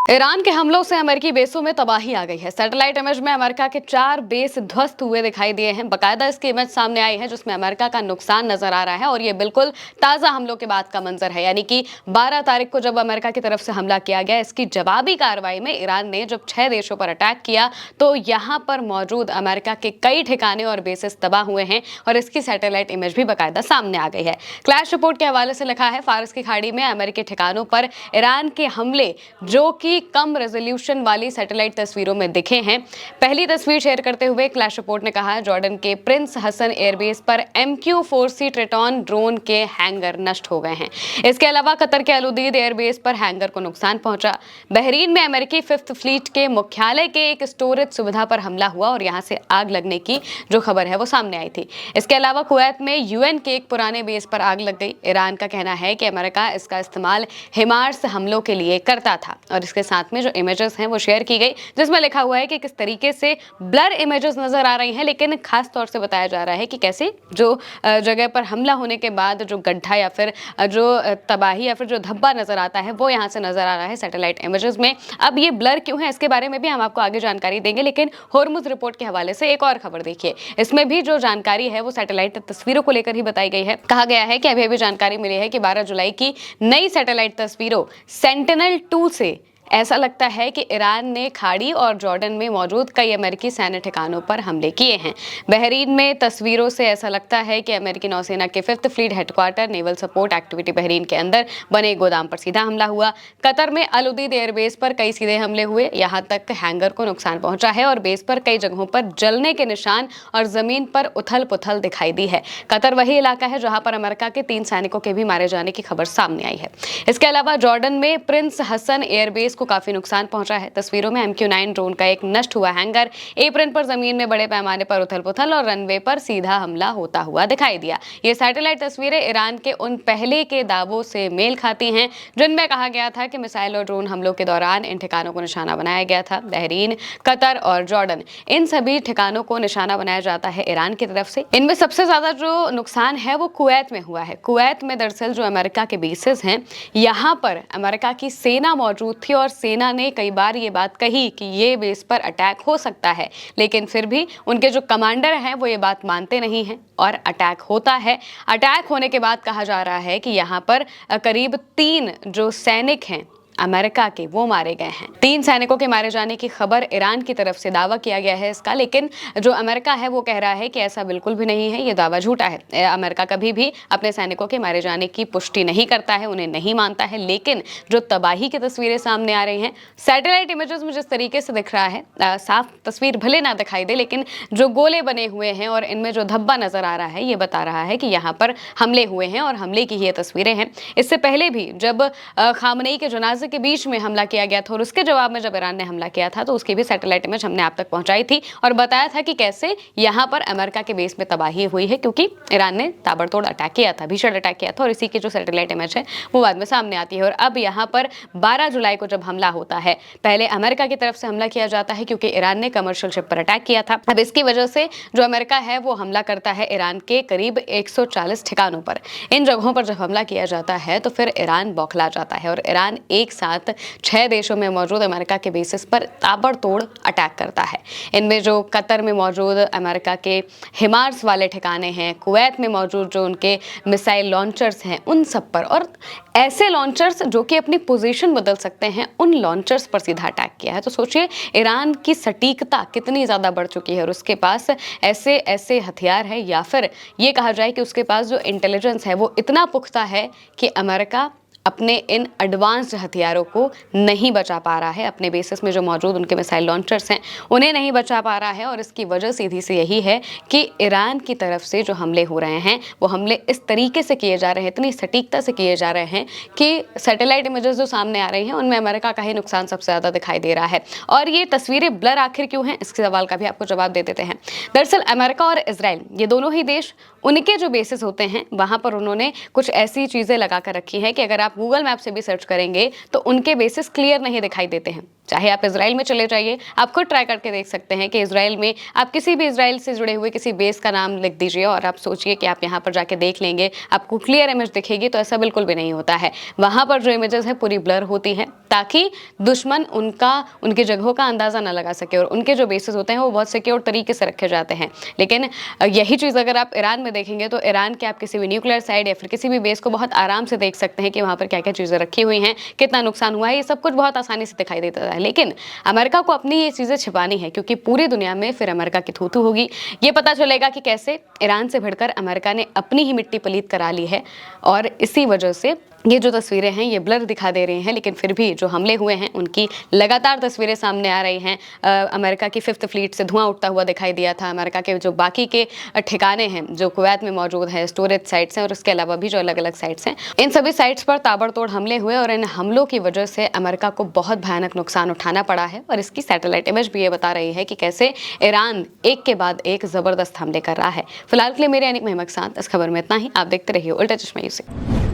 Iran के हमलों से अमेरिकी बेसों में तबाही आ गई है। सैटेलाइट इमेज में अमेरिका के 4 बेस ध्वस्त हुए दिखाई दिए हैं। बकायदा इसकी इमेज सामने आई है जिसमें अमेरिका का नुकसान नजर आ रहा है और ये बिल्कुल ताजा हमलों के बाद का मंजर है। यानी कि 12 तारीख को जब अमेरिका की तरफ से हमला किया गया, इसकी जवाबी कार्रवाई में ईरान ने जब 6 देशों पर अटैक किया तो यहाँ पर मौजूद अमेरिका के कई ठिकाने और बेसेस तबाह हुए हैं और इसकी सैटेलाइट इमेज भी बकायदा सामने आ गई है। क्लैश रिपोर्ट के हवाले से लिखा है, फारस की खाड़ी में अमेरिकी ठिकानों पर ईरान के हमले जो कि कम रेजोल्यूशन वाली सैटेलाइट तस्वीरों में दिखे हैं। पहली तस्वीर शेयर करते हुए क्लैश रिपोर्ट ने कहा, जॉर्डन के प्रिंस हसन एयरबेस पर MQ-4C ट्रिटॉन ड्रोन के हैंगर नष्ट हो गए हैं। इसके अलावा कतर के अलउदीद एयरबेस पर हैंगर को नुकसान पहुंचा। बहरीन में अमेरिकी 5th फ्लीट के मुख्यालय के एक स्टोरेज सुविधा पर हमला हुआ और यहां से आग लगने की जो खबर है वो सामने आई थी। इसके अलावा कुवैत में UN के एक पुराने बेस पर आग लग गई। ईरान का कहना है कि अमेरिका इसका इस्तेमाल हिमार्स हमलों के लिए करता था और इसके साथ में जो इमेजेस हैं वो शेयर की गई, जिसमें लिखा हुआ है कि किस तरीके से ब्लर इमेजेस नजर आ रही हैं, लेकिन खास तौर से बताया जा रहा है कि कैसे जो जगह पर हमला होने के बाद जो गड्ढा या फिर जो तबाही या फिर जो धब्बा नजर आता है वो यहाँ से नजर आ रहा है सैटेलाइट इमेजेस में। अब ये ब्लर क्यों है इसके बारे में भी हम आपको आगे जानकारी देंगे, लेकिन होर्मुज रिपोर्ट के हवाले से एक और खबर देखिए। इसमें भी जो जानकारी है वो सैटेलाइट तस्वीरों को लेकर ही बताई गई है। कहा गया है कि अभी जानकारी मिली है कि 12 जुलाई की नई सैटेलाइट तस्वीरों सेंटिनल-2 से ऐसा लगता है कि ईरान ने खाड़ी और जॉर्डन में मौजूद कई अमेरिकी सैन्य ठिकानों पर हमले किए हैं। बहरीन में तस्वीरों से ऐसा लगता है कि अमेरिकी नौसेना के 5th fleet headquarter naval support activity Bahrain के अंदर बने गोदाम पर सीधा हमला हुआ। कतर में अलउदीद एयरबेस पर कई सीधे हमले हुए, यहाँ तक हैंगर को नुकसान पहुंचा है और बेस पर कई जगहों पर जलने के निशान और जमीन पर उथल पुथल दिखाई दी है। कतर वही इलाका है जहां पर अमेरिका के 3 सैनिकों के भी मारे जाने की खबर सामने आई है। इसके अलावा जॉर्डन में प्रिंस हसन एयरबेस को काफी नुकसान पहुंचा है। तस्वीरों में MQ-9 ड्रोन का एक नष्ट हुआ हैंगर, एप्रन पर जमीन में बड़े पैमाने पर उथल-पुथल और रनवे पर सीधा हमला होता हुआ दिखाई दिया। ये सैटेलाइट तस्वीरें ईरान के उन पहले के दावों से मेल खाती हैं जिनमें कहा गया था कि मिसाइल और ड्रोन हमलों के दौरान इन ठिकानों को निशाना बनाया गया था। बहरीन, कतर और जॉर्डन, इन सभी ठिकानों को निशाना बनाया जाता है ईरान की तरफ से। इनमें सबसे ज्यादा जो नुकसान है वो कुवैत में हुआ है। कुवैत में दरअसल जो अमेरिका के बेसेस हैं, यहाँ पर अमेरिका की सेना मौजूद थी और सेना ने कई बार ये बात कही कि ये बेस पर अटैक हो सकता है, लेकिन फिर भी उनके जो कमांडर हैं वो ये बात मानते नहीं हैं और अटैक होता है। अटैक होने के बाद कहा जा रहा है कि यहाँ पर करीब 3 जो सैनिक हैं अमेरिका के वो मारे गए हैं। 3 सैनिकों के मारे जाने की खबर ईरान की तरफ से दावा किया गया है इसका, लेकिन जो अमेरिका है वो कह रहा है कि ऐसा बिल्कुल भी नहीं है, ये दावा झूठा है। अमेरिका कभी भी अपने सैनिकों के मारे जाने की पुष्टि नहीं करता है, उन्हें नहीं मानता है। लेकिन जो तबाही की तस्वीरें सामने आ रही हैं सैटेलाइट इमेजेस में जिस तरीके से दिख रहा है, साफ तस्वीर भले ना दिखाई दे, लेकिन जो गोले बने हुए हैं और इनमें जो धब्बा नजर आ रहा है ये बता रहा है कि यहाँ पर हमले हुए हैं और हमले की ये तस्वीरें हैं। इससे पहले भी जब खामनेई के जनाजे के बीच में हमला किया गया था और उसके जवाब में जब ईरान ने हमला किया था तो उसकी भी सैटेलाइट इमेज हमने आप तक पहुंचाई थी और बताया था कि कैसे यहां पर अमेरिका के बेस में तबाही हुई है, क्योंकि ईरान ने ताबड़तोड़ अटैक किया था, भीषण अटैक किया था और इसी की जो सैटेलाइट इमेज है वो बाद में सामने आती है। और अब यहाँ पर 12 जुलाई को जब हमला होता है, पहले अमेरिका की तरफ से हमला किया जाता है क्योंकि ईरान ने कमर्शियल शिप पर अटैक किया था। अब इसकी वजह से जो अमेरिका है वो हमला करता है ईरान के करीब 140 ठिकानों पर। इन जगहों पर जब हमला किया जाता है तो फिर ईरान बौखला जाता है और ईरान एक साथ 6 देशों में मौजूद अमेरिका के बेसिस पर ताबड़तोड़ अटैक करता है। इनमें जो कतर में मौजूद अमेरिका के हिमार्स वाले ठिकाने हैं, कुवैत में मौजूद जो उनके मिसाइल लॉन्चर्स हैं उन सब पर, और ऐसे लॉन्चर्स जो कि अपनी पोजीशन बदल सकते हैं उन लॉन्चर्स पर सीधा अटैक किया है। तो सोचिए ईरान की सटीकता कितनी ज़्यादा बढ़ चुकी है और उसके पास ऐसे ऐसे हथियार है, या फिर ये कहा जाए कि उसके पास जो इंटेलिजेंस है वो इतना पुख्ता है कि अमेरिका अपने इन एडवांस्ड हथियारों को नहीं बचा पा रहा है। अपने बेसिस में जो मौजूद उनके मिसाइल लॉन्चर्स हैं उन्हें नहीं बचा पा रहा है और इसकी वजह सीधी सी यही है कि ईरान की तरफ से जो हमले हो रहे हैं वो हमले इस तरीके से किए जा रहे हैं, इतनी सटीकता से किए जा रहे हैं कि सैटेलाइट इमेजेस जो सामने आ रही हैं उनमें अमेरिका का ही नुकसान सबसे ज़्यादा दिखाई दे रहा है। और ये तस्वीरें ब्लर आखिर क्यों हैं, इसके सवाल का भी आपको जवाब दे देते हैं। दरअसल अमेरिका और इजराइल ये दोनों ही देश, उनके जो बेसिस होते हैं वहाँ पर उन्होंने कुछ ऐसी चीज़ें लगा कर रखी हैं कि अगर आप गूगल मैप से भी सर्च करेंगे तो उनके बेसिस क्लियर नहीं दिखाई देते हैं। चाहे आप इजराइल में चले जाइए, आप खुद ट्राई करके देख सकते हैं कि इजराइल में आप किसी भी इजराइल से जुड़े हुए किसी बेस का नाम लिख दीजिए और आप सोचिए कि आप यहाँ पर जाके देख लेंगे, आपको क्लियर इमेज दिखेगी। तो ऐसा बिल्कुल भी नहीं होता है। वहाँ पर जो इमेजेस है पूरी ब्लर होती हैं ताकि दुश्मन उनकी जगहों का अंदाज़ा ना लगा सके, और उनके जो बेसिस होते हैं वो बहुत सिक्योर तरीके से रखे जाते हैं। लेकिन यही चीज़ अगर आप ईरान में देखेंगे तो ईरान के आप किसी भी न्यूक्लियर साइट या फिर किसी भी बेस को बहुत आराम से देख सकते हैं कि वहाँ पर क्या क्या चीज़ें रखी हुई हैं, कितना नुकसान हुआ है, ये सब कुछ बहुत आसानी से दिखाई देता है। लेकिन अमेरिका को अपनी ये चीज़ें छिपानी है, क्योंकि पूरी दुनिया में फिर अमेरिका की थू थू होगी। ये पता चलेगा कि कैसे ईरान से भिड़कर अमेरिका ने अपनी ही मिट्टी पलीत करा ली है, और इसी वजह से ये जो तस्वीरें हैं ये ब्लर दिखा दे रही हैं। लेकिन फिर भी जो हमले हुए हैं उनकी लगातार तस्वीरें सामने आ रही हैं। अमेरिका की 5th फ्लीट से धुआं उठता हुआ दिखाई दिया था। अमेरिका के जो बाकी के ठिकाने हैं जो कुवैत में मौजूद है, स्टोरेज साइट्स हैं, और उसके अलावा भी जो अलग अलग साइट्स हैं, इन सभी साइट्स पर ताबड़तोड़ हमले हुए, और इन हमलों की वजह से अमेरिका को बहुत भयानक नुकसान उठाना पड़ा है। और इसकी सैटेलाइट इमेज भी ये बता रही है कि कैसे ईरान एक के बाद एक ज़बरदस्त हमले कर रहा है। फिलहाल के लिए मेरे यानी महमद साथ इस खबर में इतना ही। आप देखते रहिए उल्टा चश्मा यूसी।